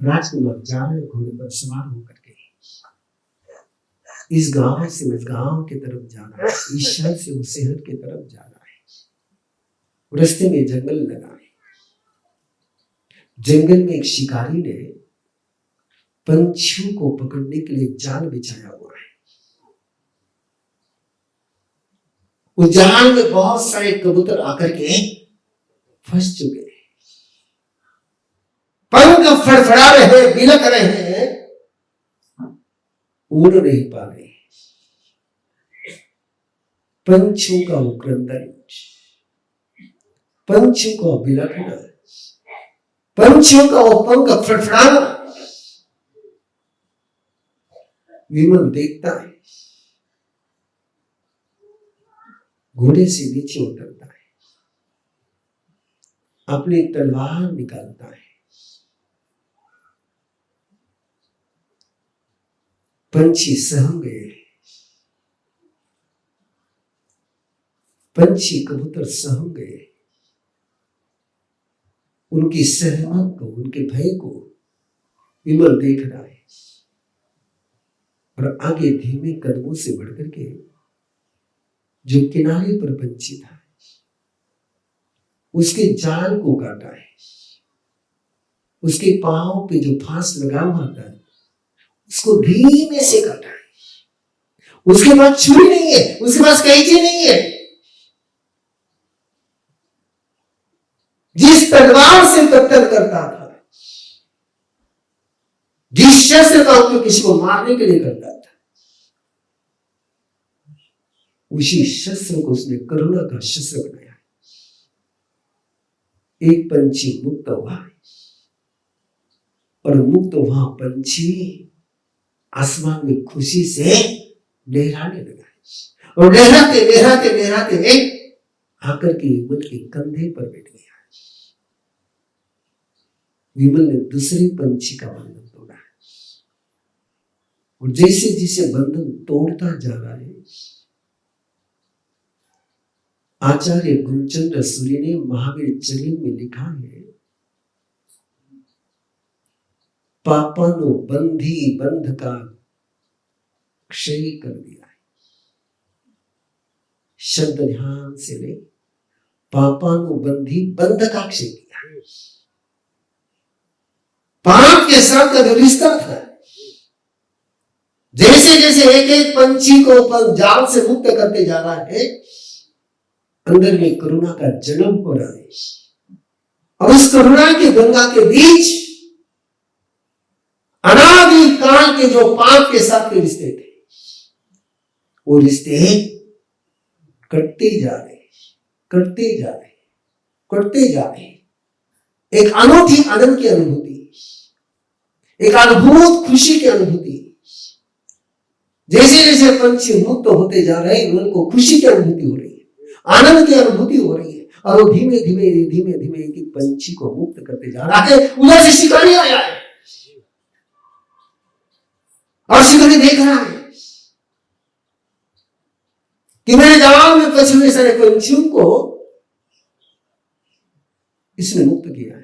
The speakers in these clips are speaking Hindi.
राजकुमार जा रहे घोड़े पर सवार होकर के, इस गांव से उस गांव की तरफ जा रहा है, इस शहर से उस शहर की तरफ जा रहा है। रास्ते में जंगल लगा है। जंगल में एक शिकारी ने पंछियों को पकड़ने के लिए जाल बिछाया हुआ है। उस जाल में बहुत सारे कबूतर आकर के फंस चुके हैं, पंख फड़फड़ा रहे हैं, बिलक रहे हैं, उड़ नहीं पा रहे। पंछियों का वो क्रंदन, पंछियों का बिलखना, पंछियों का वो पंख फड़फड़ाना। विमल देखता है, घोड़े से नीचे उतरता है, अपनी तलवार निकालता है, पंछी सहम गए, पंछी कबूतर सहम गए। उनकी सहमत को, उनके भय को विमल देख रहा है और आगे धीमे कदमों से बढ़कर के जो किनारे पर पंछी था उसके जाल को काटा है, उसके पांव पे जो फांस लगा हुआ था उसको धीमे से काटा है। उसके पास छुरी नहीं है, उसके पास कैंची नहीं है। जिस तलवार से कत्ल करता था, जिस शस्त्र का उपयोग किसी को मारने के लिए करता था, उसी शस्त्र को उसने करुणा का शस्त्र बनाया। एक पंछी मुक्त हुआ और मुक्त हुआ पंछी आसमान में खुशी से लहराने लगा और लहराते लहराते लहराते आकर के विमल के कंधे पर बैठ गया। विमल ने दूसरे पंछी का बंधन तोड़ा और जैसे जैसे बंधन तोड़ता जा रहा है, आचार्य गुरुचंद्र सूर्य ने महावीर चरित में लिखा है, पापानो बंधी बंध का क्षय कर दिया है। शब्द ध्यान से ले, पापानो बंधी बंध का क्षय किया। पाप के साथ का जो रिश्ता था, जैसे जैसे एक एक पंछी को जाल से मुक्त करते जा रहा है, अंदर में करुणा का जन्म हो रहा है और उस करुणा की गंगा के बीच अनादि काल के जो पाप के साथ के रिश्ते थे, वो रिश्ते कटते जा रहे, कटते जा रहे, कटते जा रहे। एक अनूठी आनंद की अनुभूति, एक अद्भुत खुशी की अनुभूति। जैसे जैसे पंछी मुक्त होते जा रहे हैं, उनको खुशी की अनुभूति हो रही है, आनंद की अनुभूति हो रही है और वो धीमे धीमे धीमे धीमे एक पंछी को मुक्त करते जा रहा है। उधर से शिकारी आया है और शिकारी देख रहा है कि मेरे जाल में फंसे हुए सारे पंछियों को इसने मुक्त किया है।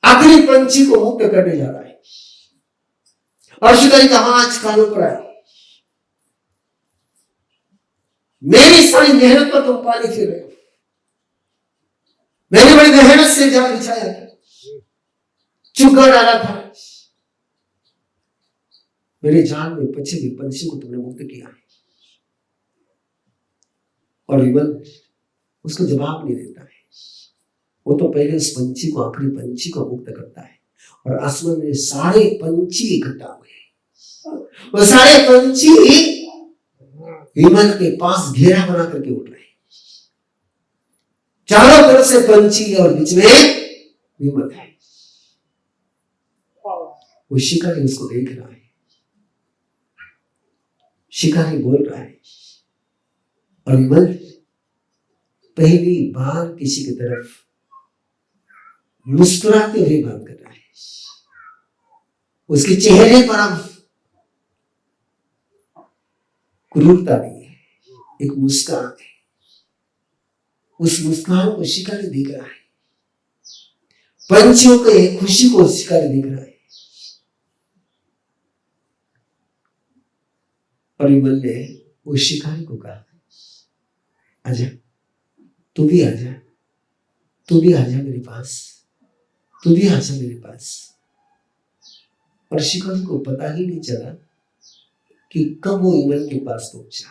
आखिरी पंछी को मुक्त करने जा रहा है और शिकारी का हाथ कानों पर आया, मेरी सारी मेहनत पर तुम पानी फिर रहे हो, मैंने बड़ी मेहनत से जाल बिछाया था, चुका डाला था, मेरे जाल में फंसे हुए पंछी को तुमने मुक्त किया है। और विमल उसको जवाब नहीं देता है। वो तो पहले उस पंछी को, आखिरी पंछी को मुक्त करता है और आसमान में सारे पंछी इकट्ठा हुए, वो सारे पंछी विमल के पास घेरा बना करके उड़ रहे हैं। चारों तरफ से पंछी और बीच में विमल है। वो शिकारी उसको देख रहा है, शिकारी बोल रहा है और विमल पहली बार किसी की तरफ मुस्कुराते हुए बात कर रहा है। उसके चेहरे पर अब क्रूरता नहीं है, एक मुस्कान है। उस मुस्कान को शिकारी देख रहा है पंछियों के खुशी को शिकारी दिख रहा है। और विमल ने वो शिकारी को कहा, आजा, तू भी आजा, तू भी आजा मेरे पास, तू भी आजा मेरे पास। और शिकारी को पता ही नहीं चला कि कब वो विमल के पास पहुंचा।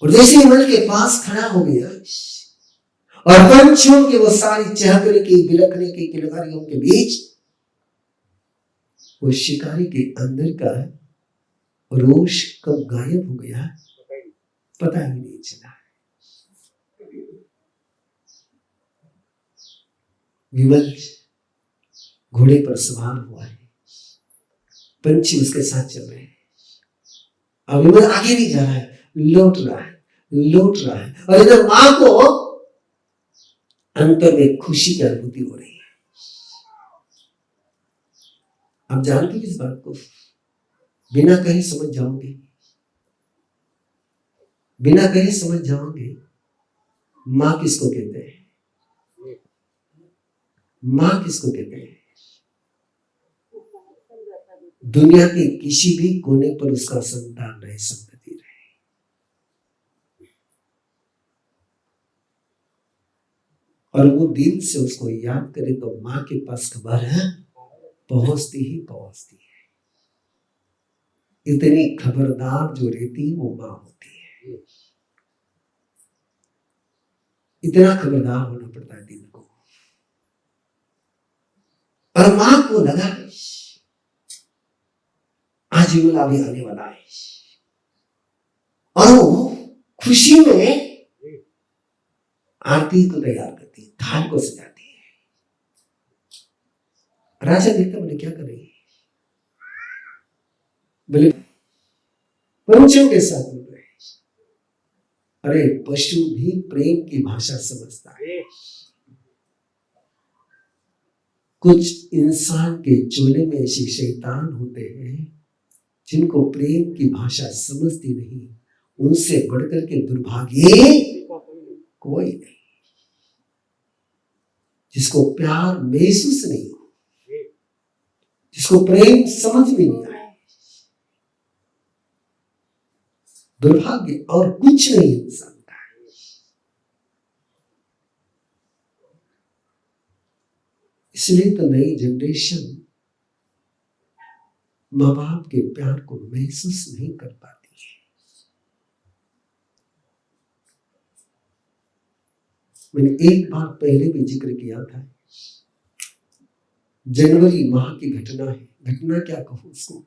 और जैसे विमल के पास खड़ा हो गया और पंछियों के वो सारी चहकने की, बिलखने की किलकारियों के बीच वो शिकारी के अंदर का रोष कब गायब हो गया पता ही नहीं चला। विमल घोड़े पर सवार हुआ है, पंछी उसके साथ चल रहे हैं। अब विमल आगे नहीं जा रहा है, लौट रहा है, लौट रहा है। और इधर मां को अंतर में खुशी की अनुभूति हो रही है। आप जानते हैं इस बात को, बिना कहीं समझ जाओगे, बिना कहीं समझ जाओगे मां किसको कहते हैं, मां किसको कहते हैं। दुनिया के किसी भी कोने पर उसका संतान रहे, संतति रहे, और वो दिल से उसको याद करे तो मां के पास खबर है पहुंचती ही पहुंचती है। इतनी खबरदार जो रहती है वो मां होती है। इतना खबरदार होना पड़ता है दिल को। और मां को लगा आज विमल अभी आने वाला है, और वो खुशी में आरती को तैयार करती है, थाल को सजाती है। राजा देखता बोले क्या कर रही है, बोले पंछियों के साथ बोल रहे हैं। अरे पशु भी प्रेम की भाषा समझता है। कुछ इंसान के चोले में ऐसे शैतान होते हैं जिनको प्रेम की भाषा समझती नहीं। उनसे बढ़कर के दुर्भाग्य कोई नहीं। जिसको प्यार महसूस नहीं हो, जिसको प्रेम समझ में नहीं आए, दुर्भाग्य और कुछ नहीं इंसान का है। इसलिए तो नई जनरेशन माँ बाप के प्यार को महसूस नहीं कर पाती है। मैंने एक बार पहले भी जिक्र किया था, जनवरी माह की घटना है। घटना क्या कहूं उसको,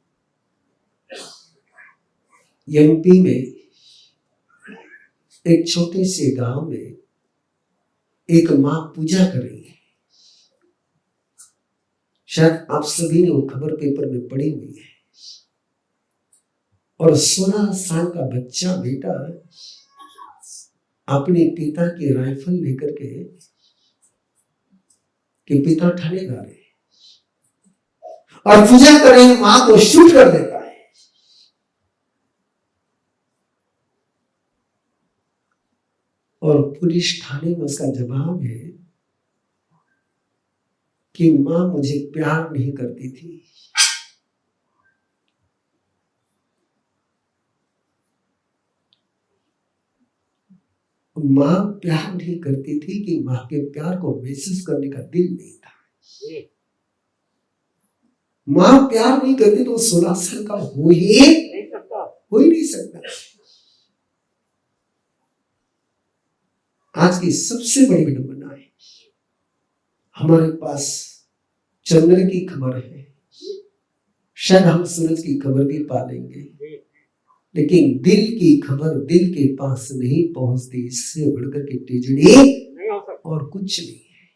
एमपी में एक छोटे से गांव में एक मां पूजा कर रही है। शायद आप सभी ने वो खबर पेपर में पढ़ी हुई है। और 16 साल का बच्चा बेटा अपने पिता की राइफल लेकर के पिता ठाने जा रहे और पूजा कर रही मां को शूट कर देता है। और पुलिस थाने में उसका जवाब है कि मां मुझे प्यार नहीं करती थी। मां प्यार नहीं करती थी कि मां के प्यार को महसूस करने का दिल नहीं था। मां प्यार नहीं करती तो 16 साल का हो ही नहीं सकता। आज की सबसे बड़ी विडंबना है, हमारे पास चंद्र की खबर है, शायद हम सूरज की खबर भी पा लेंगे, लेकिन दिल की खबर दिल के पास नहीं पहुंचती। इससे बढ़कर के टिजड़ी और कुछ नहीं है।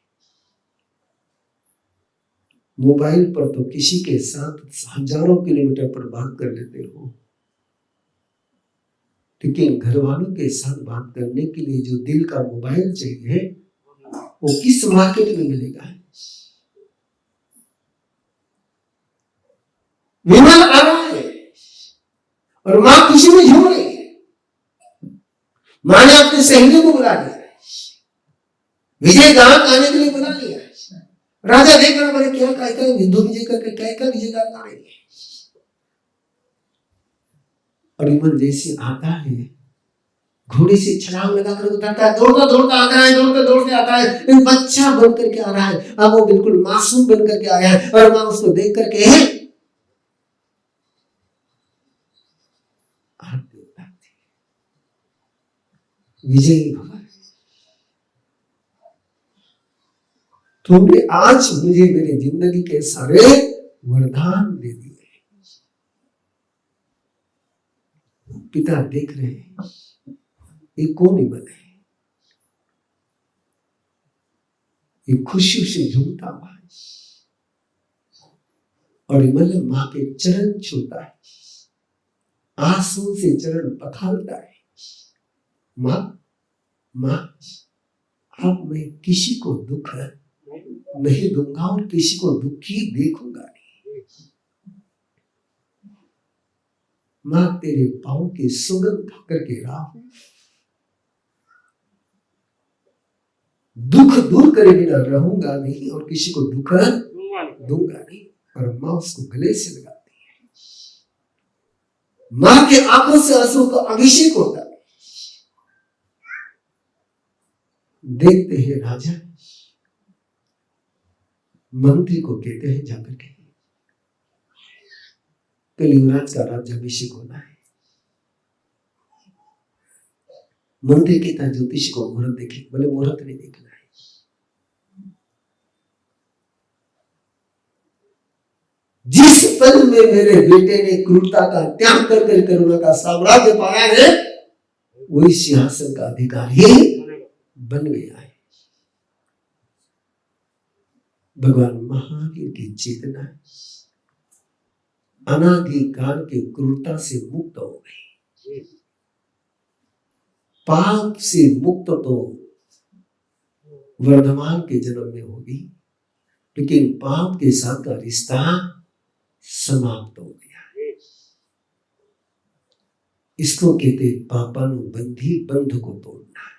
मोबाइल पर तो किसी के साथ हजारों किलोमीटर पर बात कर लेते हो, लेकिन घर वालों के साथ बात करने के लिए जो दिल का मोबाइल चाहिए वो किस मार्केट में मिलेगा। विमल आ रहा है और मां खुशी में झूम रही है। मां ने अपनी सहेलियों को बुला लिया विजय गान गाने के लिए बना लिया है। राजा देख रहा, बोले क्या कहता है, विद्रोह विजय करके क्या विजय गान गा रहे हैं। अभिमन्यु जैसे आता है, घोड़े से छलांग लगा कर उतरता है, दौड़ता दौड़ता आता है, दौड़ते आता है, एक बच्चा बन करके आ रहा है। अब वो बिल्कुल मासूम बन करके आया है, और मां उसको देख करके विजयी भवन, तुमने आज मुझे मेरी जिंदगी के सारे वरदान दे दिए। पिता देख रहे हैं, ये कौन हिमल है, ये खुशी से झूमता हुआ है, और हिमल मां के चरण छूता है, आंसू से चरण पखालता है। मां अब मैं किसी को दुख नहीं दूंगा और किसी को दुखी देखूंगा नहीं। मां तेरे पांव की सुगंध करके रहा हूं, दुख दूर करे बिना रहूंगा नहीं और किसी को दुख दूंगा नहीं। और मां उसको गले से लगाती है, मां के आंखों से आंसू का अभिषेक होता है। देखते हैं राजा मंत्री को कहते हैं, जाकर के कल युवराज का राज्याभिषेक होना है। मंत्री कहता है ज्योतिष को मुहूर्त देखे, बोले मुहूर्त नहीं देखना है, जिस पल में मेरे बेटे ने क्रूरता का त्याग कर करुणा का साम्राज्य पाया है, वही सिंहासन का अधिकारी बन गया है। भगवान महावीर की चेतना अनादिकाल के क्रूरता से मुक्त हो गई, पाप से मुक्त तो वर्धमान के जन्म में होगी, लेकिन पाप के साथ का रिश्ता समाप्त हो गया। इसको कहते पापानुबंधी बंध को तोड़ना।